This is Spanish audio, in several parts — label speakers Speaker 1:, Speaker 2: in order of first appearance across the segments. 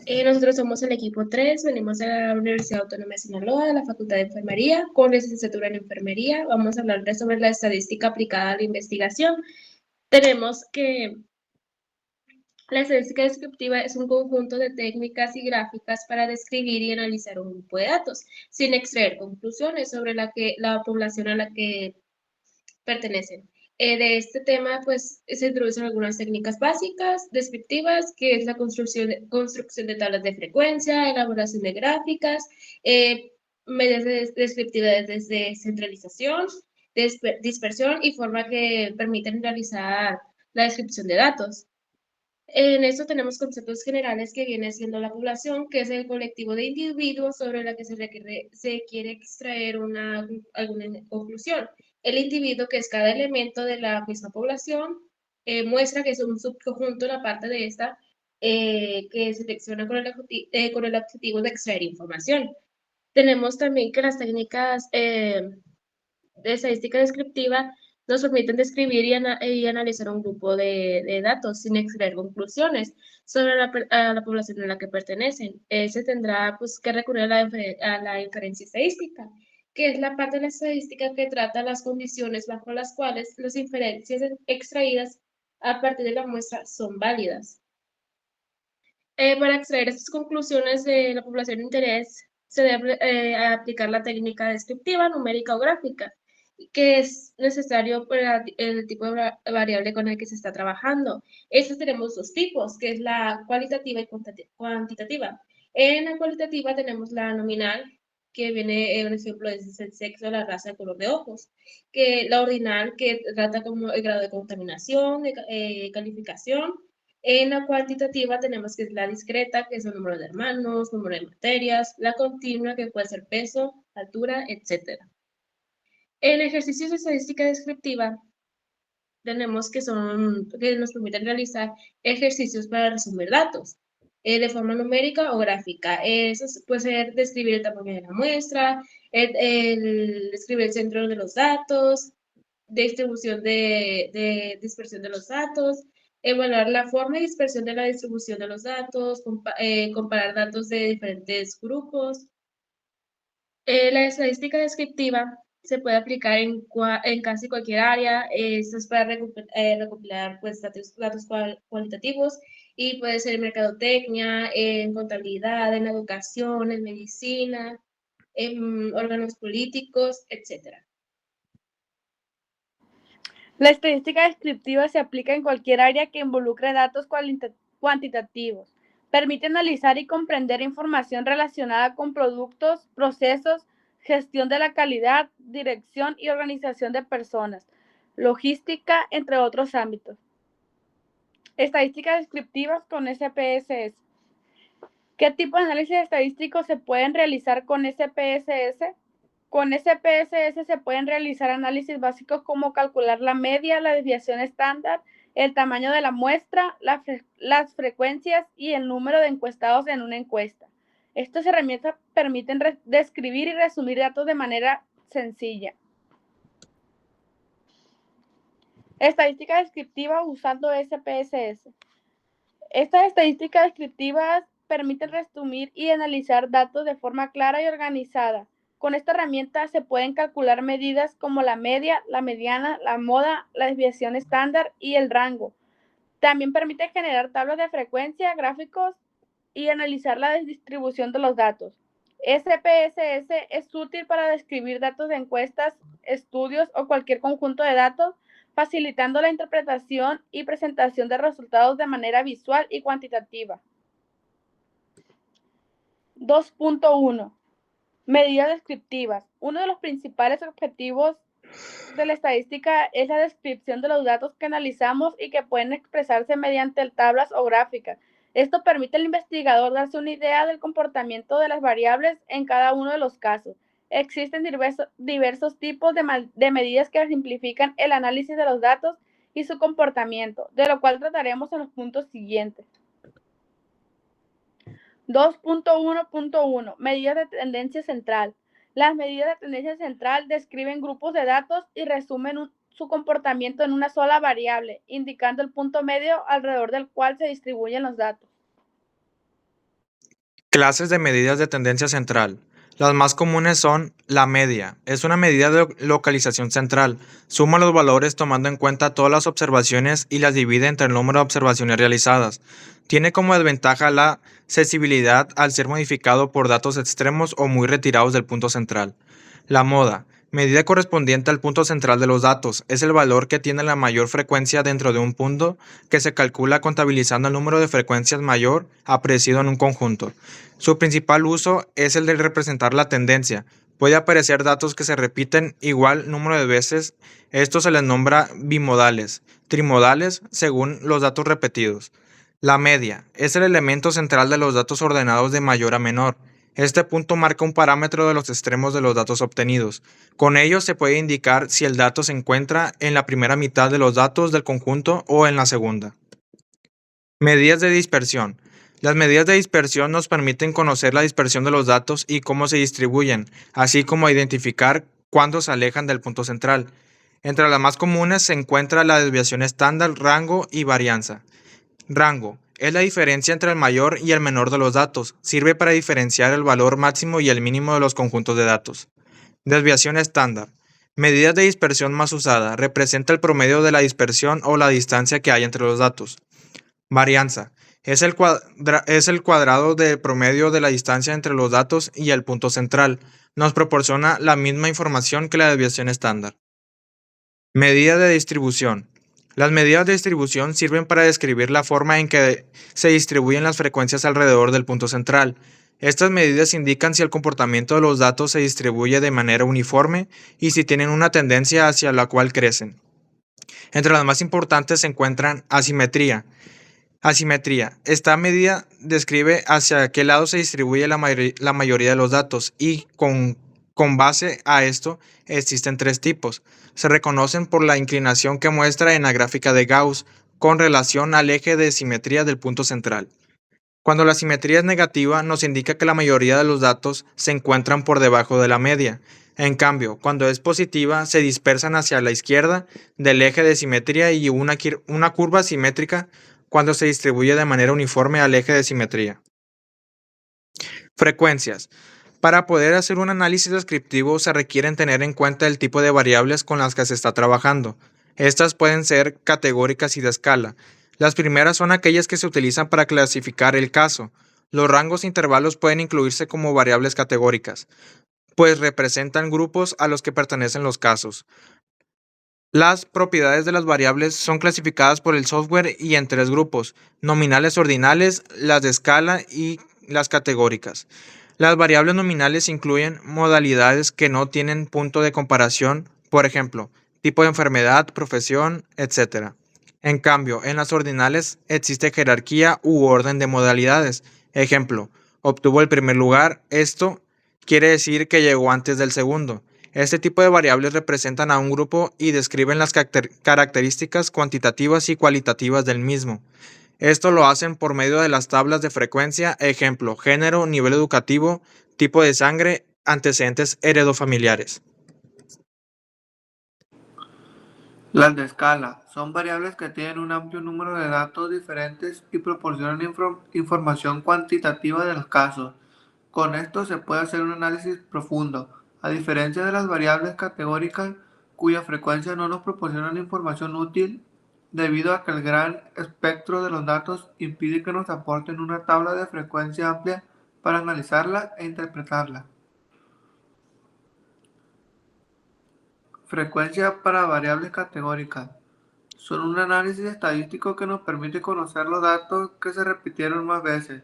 Speaker 1: Nosotros somos el equipo 3, venimos de la Universidad Autónoma de Sinaloa, de la Facultad de Enfermería, con licenciatura en Enfermería. Vamos a hablar sobre la estadística aplicada a la investigación. Tenemos que la estadística descriptiva es un conjunto de técnicas y gráficas para describir y analizar un grupo de datos, sin extraer conclusiones sobre la población a la que pertenecen. De este tema, pues, se introducen algunas técnicas básicas, descriptivas, que es la construcción de tablas de frecuencia, elaboración de gráficas, medidas descriptivas desde centralización, dispersión y forma que permiten realizar la descripción de datos. En esto tenemos conceptos generales que viene siendo la población, que es el colectivo de individuos sobre la que se quiere extraer alguna conclusión. El individuo, que es cada elemento de la misma población, muestra que es un subconjunto, una parte de esta, que selecciona con el objetivo de extraer información. Tenemos también que las técnicas de estadística descriptiva nos permiten describir y analizar un grupo de datos sin extraer conclusiones sobre a la población a la que pertenecen. Se tendrá pues, que recurrir a la inferencia estadística, que es la parte de la estadística que trata las condiciones bajo las cuales las inferencias extraídas a partir de la muestra son válidas. Para extraer estas conclusiones de la población de interés, se debe aplicar la técnica descriptiva, numérica o gráfica, que es necesario para el tipo de variable con el que se está trabajando. Estos tenemos dos tipos, que es la cualitativa y cuantitativa. En la cualitativa tenemos la nominal, que viene, un ejemplo es el sexo, la raza, el color de ojos, que la ordinal, que trata como el grado de contaminación, de calificación. En la cuantitativa tenemos que es la discreta, que es el número de hermanos, número de materias, la continua, que puede ser peso, altura, etc. En ejercicios de estadística descriptiva tenemos que nos permiten realizar ejercicios para resumir datos de forma numérica o gráfica. Eso puede ser describir el tamaño de la muestra, describir el centro de los datos, distribución de dispersión de los datos, evaluar la forma y dispersión de la distribución de los datos, comparar datos de diferentes grupos. La estadística descriptiva se puede aplicar en casi cualquier área. Esto es para recopilar pues, datos cualitativos y puede ser en mercadotecnia, en contabilidad, en educación, en medicina, en órganos políticos, etc.
Speaker 2: La estadística descriptiva se aplica en cualquier área que involucre datos cuantitativos. Permite analizar y comprender información relacionada con productos, procesos, gestión de la calidad, dirección y organización de personas, logística, entre otros ámbitos. Estadísticas descriptivas con SPSS. ¿Qué tipo de análisis estadístico se pueden realizar con SPSS? Con SPSS se pueden realizar análisis básicos como calcular la media, la desviación estándar, el tamaño de la muestra, las frecuencias y el número de encuestados en una encuesta. Estas herramientas permiten describir y resumir datos de manera sencilla. Estadística descriptiva usando SPSS. Estas estadísticas descriptivas permiten resumir y analizar datos de forma clara y organizada. Con esta herramienta se pueden calcular medidas como la media, la mediana, la moda, la desviación estándar y el rango. También permite generar tablas de frecuencia, gráficos y analizar la distribución de los datos. SPSS es útil para describir datos de encuestas, estudios o cualquier conjunto de datos, facilitando la interpretación y presentación de resultados de manera visual y cuantitativa. 2.1. Medidas descriptivas. Uno de los principales objetivos de la estadística es la descripción de los datos que analizamos y que pueden expresarse mediante tablas o gráficas. Esto permite al investigador darse una idea del comportamiento de las variables en cada uno de los casos. Existen diversos tipos de medidas que simplifican el análisis de los datos y su comportamiento, de lo cual trataremos en los puntos siguientes. 2.1.1. Medidas de tendencia central. Las medidas de tendencia central describen grupos de datos y resumen su comportamiento en una sola variable, indicando el punto medio alrededor del cual se distribuyen los datos.
Speaker 3: Clases de medidas de tendencia central. Las más comunes son la media. Es una medida de localización central. Suma los valores tomando en cuenta todas las observaciones y las divide entre el número de observaciones realizadas. Tiene como desventaja la sensibilidad al ser modificado por datos extremos o muy retirados del punto central. La moda. Medida correspondiente al punto central de los datos. Es el valor que tiene la mayor frecuencia dentro de un punto que se calcula contabilizando el número de frecuencias mayor apreciado en un conjunto. Su principal uso es el de representar la tendencia. Puede aparecer datos que se repiten igual número de veces. Estos se les nombra bimodales, trimodales según los datos repetidos. La media es el elemento central de los datos ordenados de mayor a menor. Este punto marca un parámetro de los extremos de los datos obtenidos. Con ello se puede indicar si el dato se encuentra en la primera mitad de los datos del conjunto o en la segunda. Medidas de dispersión. Las medidas de dispersión nos permiten conocer la dispersión de los datos y cómo se distribuyen, así como identificar cuándo se alejan del punto central. Entre las más comunes se encuentra la desviación estándar, rango y varianza. Rango es la diferencia entre el mayor y el menor de los datos. Sirve para diferenciar el valor máximo y el mínimo de los conjuntos de datos. Desviación estándar. Medida de dispersión más usada. Representa el promedio de la dispersión o la distancia que hay entre los datos. Varianza. Es el cuadrado de promedio de la distancia entre los datos y el punto central. Nos proporciona la misma información que la desviación estándar. Medida de distribución. Las medidas de distribución sirven para describir la forma en que se distribuyen las frecuencias alrededor del punto central. Estas medidas indican si el comportamiento de los datos se distribuye de manera uniforme y si tienen una tendencia hacia la cual crecen. Entre las más importantes se encuentran asimetría. Asimetría. Esta medida describe hacia qué lado se distribuye la mayoría de los datos y con base a esto existen tres tipos. Se reconocen por la inclinación que muestra en la gráfica de Gauss con relación al eje de simetría del punto central. Cuando la simetría es negativa, nos indica que la mayoría de los datos se encuentran por debajo de la media. En cambio, cuando es positiva, se dispersan hacia la izquierda del eje de simetría y una curva simétrica cuando se distribuye de manera uniforme al eje de simetría. Frecuencias. Para poder hacer un análisis descriptivo se requieren tener en cuenta el tipo de variables con las que se está trabajando. Estas pueden ser categóricas y de escala. Las primeras son aquellas que se utilizan para clasificar el caso. Los rangos e intervalos pueden incluirse como variables categóricas, pues representan grupos a los que pertenecen los casos. Las propiedades de las variables son clasificadas por el software y en tres grupos: nominales ordinales, las de escala y las categóricas. Las variables nominales incluyen modalidades que no tienen punto de comparación, por ejemplo, tipo de enfermedad, profesión, etc. En cambio, en las ordinales existe jerarquía u orden de modalidades. Ejemplo, obtuvo el primer lugar, esto quiere decir que llegó antes del segundo. Este tipo de variables representan a un grupo y describen las características cuantitativas y cualitativas del mismo. Esto lo hacen por medio de las tablas de frecuencia, ejemplo, género, nivel educativo, tipo de sangre, antecedentes heredofamiliares.
Speaker 4: Las de escala son variables que tienen un amplio número de datos diferentes y proporcionan información cuantitativa del caso. Con esto se puede hacer un análisis profundo, a diferencia de las variables categóricas cuya frecuencia no nos proporcionan información útil debido a que el gran espectro de los datos impide que nos aporten una tabla de frecuencia amplia para analizarla e interpretarla. Frecuencia para variables categóricas. Son un análisis estadístico que nos permite conocer los datos que se repitieron más veces,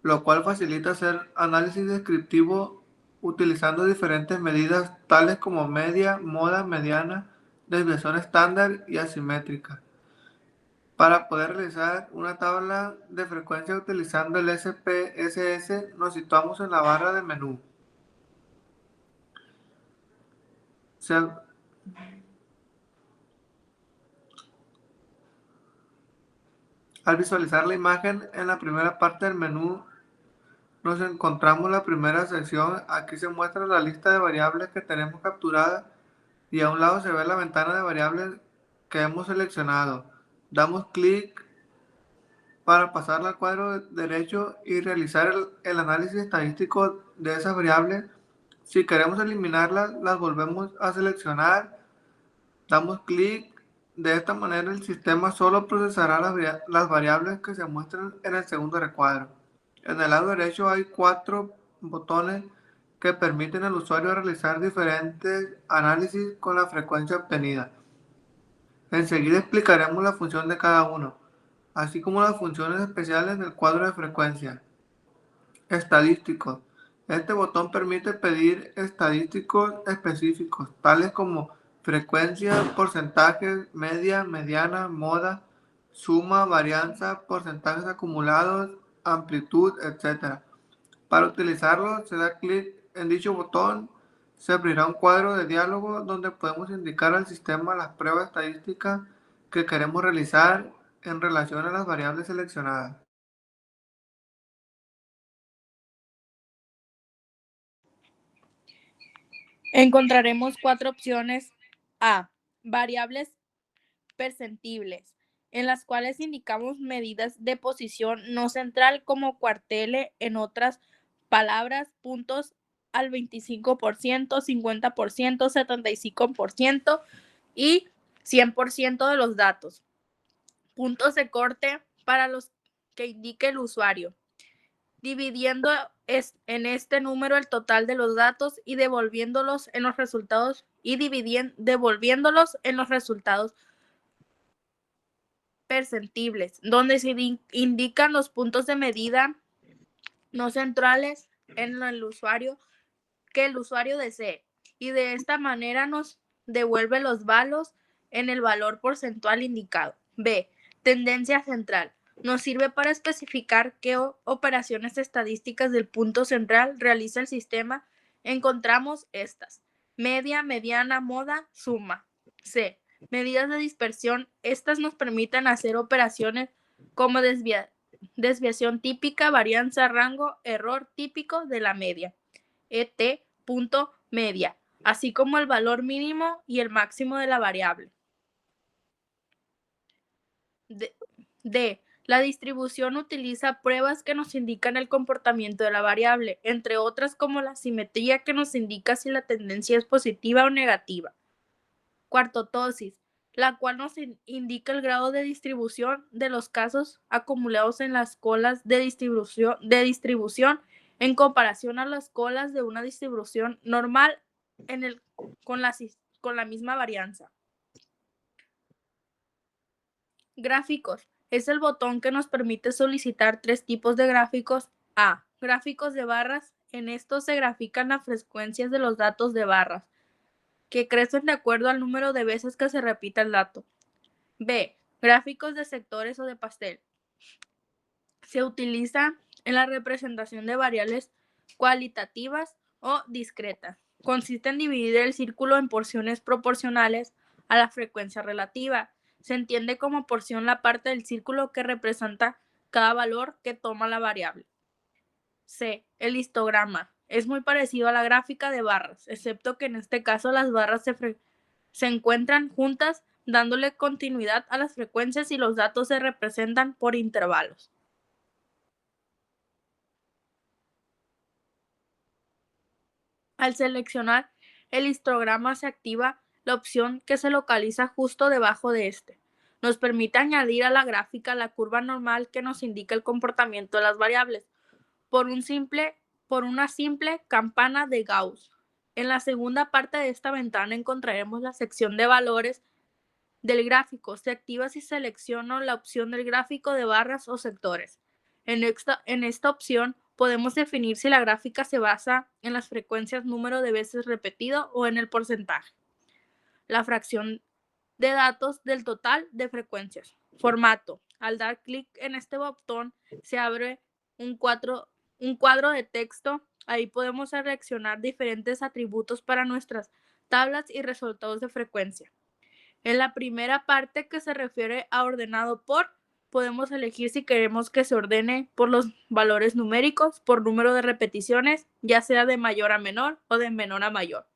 Speaker 4: lo cual facilita hacer análisis descriptivo utilizando diferentes medidas tales como media, moda, mediana, desviación estándar y asimétrica. Para poder realizar una tabla de frecuencia utilizando el SPSS, nos situamos en la barra de menú. Al visualizar la imagen en la primera parte del menú, nos encontramos la primera sección. Aquí se muestra la lista de variables que tenemos capturadas y a un lado se ve la ventana de variables que hemos seleccionado. Damos clic Para pasarla al cuadro derecho y realizar el análisis estadístico de esas variables, si queremos eliminarlas, las volvemos a seleccionar, damos clic. De esta manera el sistema solo procesará las variables que se muestran en el segundo recuadro. En el lado derecho hay 4 botones que permiten al usuario realizar diferentes análisis con la frecuencia obtenida. Enseguida explicaremos la función de cada uno, así como las funciones especiales del cuadro de frecuencia. Estadísticos. Este botón permite pedir estadísticos específicos, tales como frecuencia, porcentajes, media, mediana, moda, suma, varianza, porcentajes acumulados, amplitud, etc. Para utilizarlo, se da clic en dicho botón, se abrirá un cuadro de diálogo donde podemos indicar al sistema las pruebas estadísticas que queremos realizar en relación a las variables seleccionadas.
Speaker 2: Encontraremos 4 opciones. A. Variables percentibles, en las cuales indicamos medidas de posición no central como cuartile, en otras palabras, puntos al 25%, 50%, 75% y 100% de los datos. Puntos de corte para los que indique el usuario, dividiendo en este número el total de los datos y devolviéndolos en los resultados percentibles, donde se indican los puntos de medida no centrales en el usuario que el usuario desee, y de esta manera nos devuelve los valos en el valor porcentual indicado. B. Tendencia central. Nos sirve para especificar qué operaciones estadísticas del punto central realiza el sistema. Encontramos estas: media, mediana, moda, suma. C. Medidas de dispersión. Estas nos permiten hacer operaciones como desviación típica, varianza, rango, error típico de la media. ET. Media, así como el valor mínimo y el máximo de la variable. D. La distribución utiliza pruebas que nos indican el comportamiento de la variable, entre otras como la simetría, que nos indica si la tendencia es positiva o negativa. Cuartotosis, la cual nos indica el grado de distribución de los casos acumulados en las colas de distribución en comparación a las colas de una distribución normal con la misma varianza. Gráficos. Es el botón que nos permite solicitar 3 tipos de gráficos. A. Gráficos de barras. En estos se grafican las frecuencias de los datos de barras, que crecen de acuerdo al número de veces que se repita el dato. B. Gráficos de sectores o de pastel. Se utiliza en la representación de variables cualitativas o discretas. Consiste en dividir el círculo en porciones proporcionales a la frecuencia relativa. Se entiende como porción la parte del círculo que representa cada valor que toma la variable. C. El histograma. Es muy parecido a la gráfica de barras, excepto que en este caso las barras se encuentran juntas, dándole continuidad a las frecuencias, y los datos se representan por intervalos. Al seleccionar el histograma se activa la opción que se localiza justo debajo de este. Nos permite añadir a la gráfica la curva normal que nos indica el comportamiento de las variables por una simple campana de Gauss. En la segunda parte de esta ventana encontraremos la sección de valores del gráfico. Se activa si selecciono la opción del gráfico de barras o sectores. En esta opción podemos definir si la gráfica se basa en las frecuencias número de veces repetido o en el porcentaje. La fracción de datos del total de frecuencias. Formato. Al dar clic en este botón se abre un cuadro de texto. Ahí podemos seleccionar diferentes atributos para nuestras tablas y resultados de frecuencia. En la primera parte, que se refiere a ordenado por, podemos elegir si queremos que se ordene por los valores numéricos, por número de repeticiones, ya sea de mayor a menor o de menor a mayor.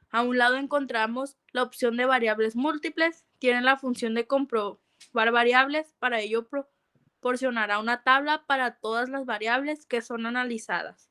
Speaker 2: A un lado encontramos la opción de variables múltiples. Tienen la función de comprobar variables. Para ello proporcionará una tabla para todas las variables que son analizadas.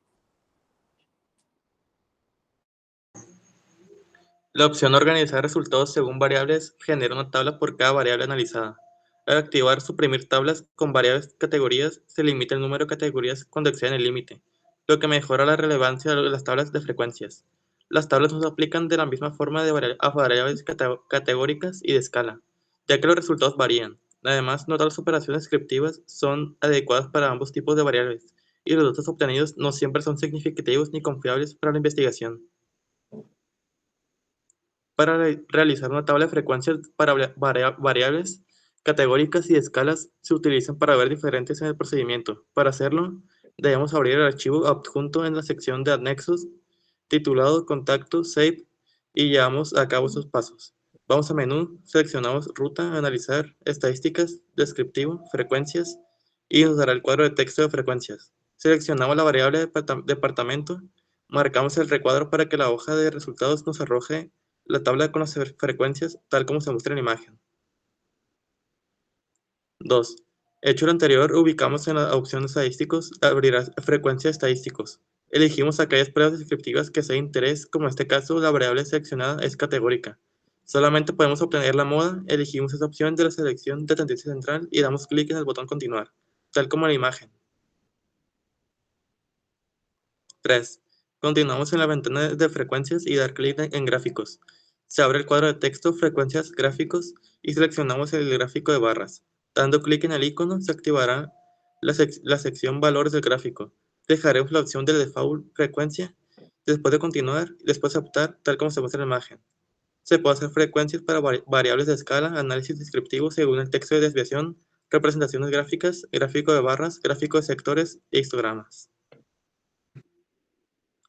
Speaker 5: La opción Organizar resultados según variables genera una tabla por cada variable analizada. Al activar Suprimir tablas con variables categorías, se limita el número de categorías cuando exceden el límite, lo que mejora la relevancia de las tablas de frecuencias. Las tablas no se aplican de la misma forma a variables categóricas y de escala, ya que los resultados varían. Además, no todas las operaciones descriptivas son adecuadas para ambos tipos de variables, y los datos obtenidos no siempre son significativos ni confiables para la investigación. Para realizar una tabla de frecuencias para variables categóricas y de escalas se utilizan para ver diferentes en el procedimiento. Para hacerlo, debemos abrir el archivo adjunto en la sección de anexos titulado Contacto, Save y llevamos a cabo esos pasos. Vamos a menú, seleccionamos Ruta, Analizar, Estadísticas, Descriptivo, Frecuencias y nos dará el cuadro de texto de frecuencias. Seleccionamos la variable departamento, marcamos el recuadro para que la hoja de resultados nos arroje la tabla con las frecuencias tal como se muestra en la imagen. 2. Hecho lo anterior, ubicamos en la opción estadísticos, abrirá frecuencia estadísticos. Elegimos aquellas pruebas descriptivas que sean de interés, como en este caso la variable seleccionada es categórica. Solamente podemos obtener la moda, elegimos esa opción de la selección de tendencia central y damos clic en el botón continuar, tal como en la imagen. 3. Continuamos en la ventana de frecuencias y dar clic en gráficos. Se abre el cuadro de texto, frecuencias, gráficos y seleccionamos el gráfico de barras. Dando clic en el icono se activará la sección valores del gráfico. Dejaremos la opción de default frecuencia, después de continuar y después de aceptar tal como se muestra en la imagen. Se puede hacer frecuencias para variables de escala, análisis descriptivo según el texto de desviación, representaciones gráficas, gráfico de barras, gráfico de sectores e histogramas.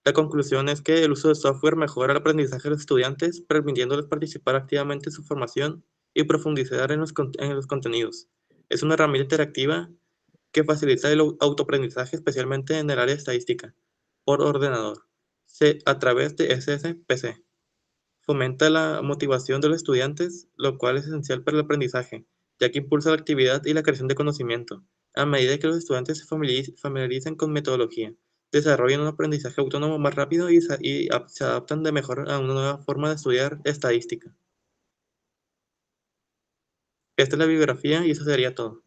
Speaker 5: La conclusión es que el uso de software mejora el aprendizaje de los estudiantes, permitiéndoles participar activamente en su formación y profundizar en los contenidos. Es una herramienta interactiva que facilita el autoaprendizaje, especialmente en el área de estadística, por ordenador, a través de SSPC. Fomenta la motivación de los estudiantes, lo cual es esencial para el aprendizaje, ya que impulsa la actividad y la creación de conocimiento, a medida que los estudiantes se familiaricen con metodología, desarrollan un aprendizaje autónomo más rápido y se adaptan de mejor a una nueva forma de estudiar estadística. Esta es la bibliografía y eso sería todo.